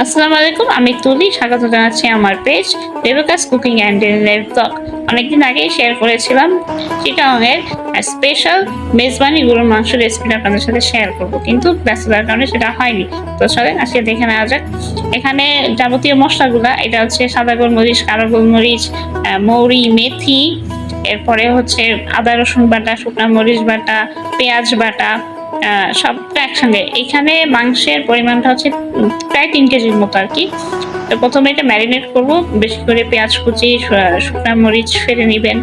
আসসালামু আলাইকুম, আমি তুলি। স্বাগত জানাচ্ছি আমার page Rebecca's cooking and daily blog. অনেকদিন আগেই শেয়ার করেছিলাম চিটাগংয়ের স্পেশাল মেজবানি গরুর মাংস রেসিপিটা আপনাদের সাথে শেয়ার করব, কিন্তু ব্যস্ততার কারণে সেটা হয়নি। তো চলেন আজকে দেখে নেওয়া যাক। এখানে যাবতীয় মশলাগুলা, এটা হচ্ছে সাদা গোলমরিচ, কালো গোলমরিচ, মৌরি, মেথি, এরপরে হচ্ছে আদা রসুন বাটা, শুকনা মরিচ বাটা, পেঁয়াজ বাটা, সবটা একসঙ্গে। এখানে মাংসের পরিমাণটা হচ্ছে প্রায় 3 কেজির মতো আর কি। তো প্রথমে এটা ম্যারিনেট করব, বেশি করে পেঁয়াজ কুচি, শুকনা মরিচ ফেলে নেবেন,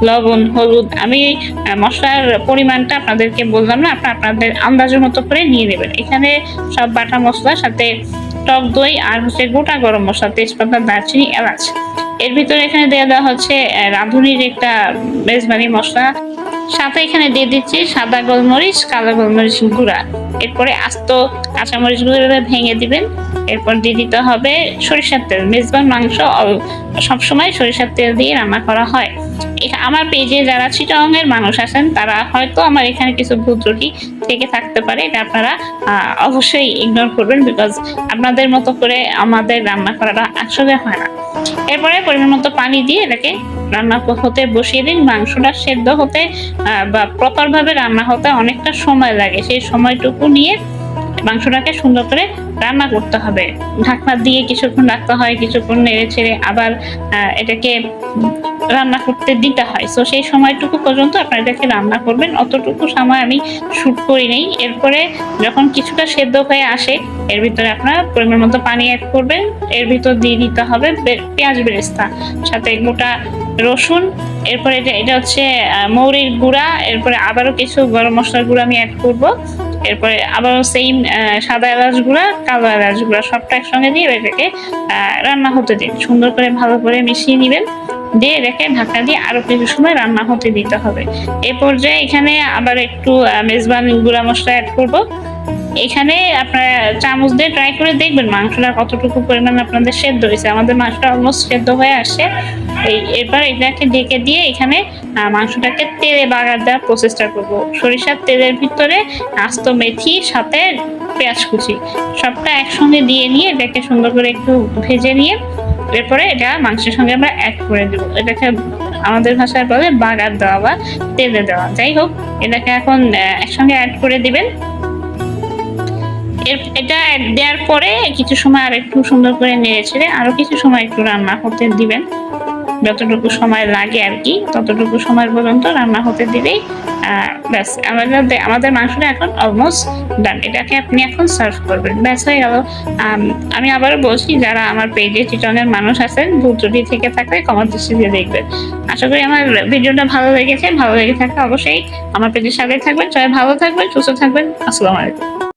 লবণ, হলুদ। আমি মশলার পরিমাণটা আপনাদেরকে বললাম না, আপনাদের আন্দাজের মতো করে নিয়ে নেবেন। এখানে সব বাটা মশলা, সাথে টক দই, আর হচ্ছে গোটা গরম মশলা, তেজপাতা, দারচিনি, এলাচ। এর ভিতরে এখানে দেওয়া হচ্ছে রাঁধুনির একটা মেজবানি মশলা। সাথে এখানে দিয়ে দিচ্ছি সাদা গোলমরিচ, কালো গোলমরিচ গুঁড়া। এরপরে আস্ত কাঁচামরিচ গুঁড়ো ভেঙে দিবেন। এরপর দিয়ে দিতে হবে সরিষার তেল। মেজবান মাংস সবসময় সরিষার তেল দিয়ে রান্না করা হয়। আমার পেজে যারা চিটাগংয়ের মানুষ আছেন তারা হয়তো আমার এখানে কিছু ভুল ত্রুটি থেকে থাকতে পারে, এটা আপনারা অবশ্যই ইগনোর করবেন, বিকজ আপনাদের মতো করে আমাদের রান্না করাটা আসলে হয় না। এরপরে পরিমাণ মতো পানি দিয়ে এটাকে রান্না হতে বসিয়ে দিন। মাংসটা সেদ্ধ হতে বা প্রপারভাবে রান্না হতে অনেকটা সময় লাগে। সেই সময়টুকু নিয়ে মাংসটাকে সুন্দর করে রান্না করতে হবে। ঢাকনা দিয়ে কিছুক্ষণ রাখতে হয়, কিছুক্ষণ নেড়ে ছেড়ে আবার এটাকে রান্না করতে দিতে হয়। সো সেই সময়টুকু পর্যন্ত আপনারা এটাকে রান্না করবেন। অতটুকু সময় আমি শুট করি নেই। এরপরে যখন কিছুটা সেদ্ধ হয়ে আসে, এর ভিতরে আপনারা পরিমাণ মতো পানি অ্যাড করবেন। এর ভিতর দিয়ে দিতে হবে পেঁয়াজ বেরেস্তা, সাথে গোটা রসুন। এরপরে এটা হচ্ছে মৌরির গুঁড়া। এরপরে আবারও কিছু গরম মশলার গুঁড়া আমি অ্যাড করব। এরপরে আবারও সেম সাদা এলাচ গুঁড়া, কালো এলাচ গুঁড়া, সবটা একসঙ্গে দিয়ে এটাকে রান্না হতে দিন। সুন্দর করে ভালো করে মিশিয়ে নেবেন, দিয়ে রেখে ঢাকা দিয়ে আরো কিছু সময় রান্না হতে দিতে হবে। এই পর্যায়ে এখানে আবার একটু মেজবান গুঁড়া মশলা অ্যাড করব। এখানে আপনারা চামচ দিয়ে ট্রাই করে দেখবেন মাংসটা কতটুকু পরিমাণ আপনাদের সেদ্ধ হয়েছে। আমাদের মাংসটা অলমোস্ট সেদ্ধ হয়ে আসছে। এরপর এটাকে ঢেকে দিয়ে এখানে মাংসটাকে তেলে বাগার দেওয়ার প্রচেষ্টা করব। সরিষার তেলের ভিতরে আস্ত মেথি, সাথে পেঁয়াজ কুচি, সবটা একসঙ্গে দিয়ে নিয়ে এটাকে সুন্দর করে একটু ভেজে নিয়ে এরপরে এটা মাংসের সঙ্গে আমরা অ্যাড করে দেবো। এটাকে আমাদের ভাষায় বলে বাগার দেওয়া বা তেলে দেওয়া। যাই হোক, এটাকে এখন একসঙ্গে অ্যাড করে দিবেন। এটা দেওয়ার পরে কিছু সময় আর একটু সুন্দর করে নেড়ে ছেড়ে আরো কিছু সময় একটু রান্না হতে দিবেন। যতটুকু সময় লাগে আর কি, ততটুকু সময় পর্যন্ত রান্না হতে দিলেই ব্যাস আমাদের মাংসটা এখন অলমোস্ট ডান। এটাকে আপনি এখন সার্ভ করবেন, ব্যাস হয়ে গেল। আমি আবারও বলছি, যারা আমার পেজে চিটনের মানুষ আছেন, ভুল ত্রুটি থেকে থাকলে কমেন্ট দিয়ে দেখবেন। আশা করি আমার ভিডিওটা ভালো লেগেছে। ভালো লেগে থাকলে অবশ্যই আমার পেজের সাথে থাকবেন। সবাই ভালো থাকবেন, সুস্থ থাকবেন। আসসালামু আলাইকুম।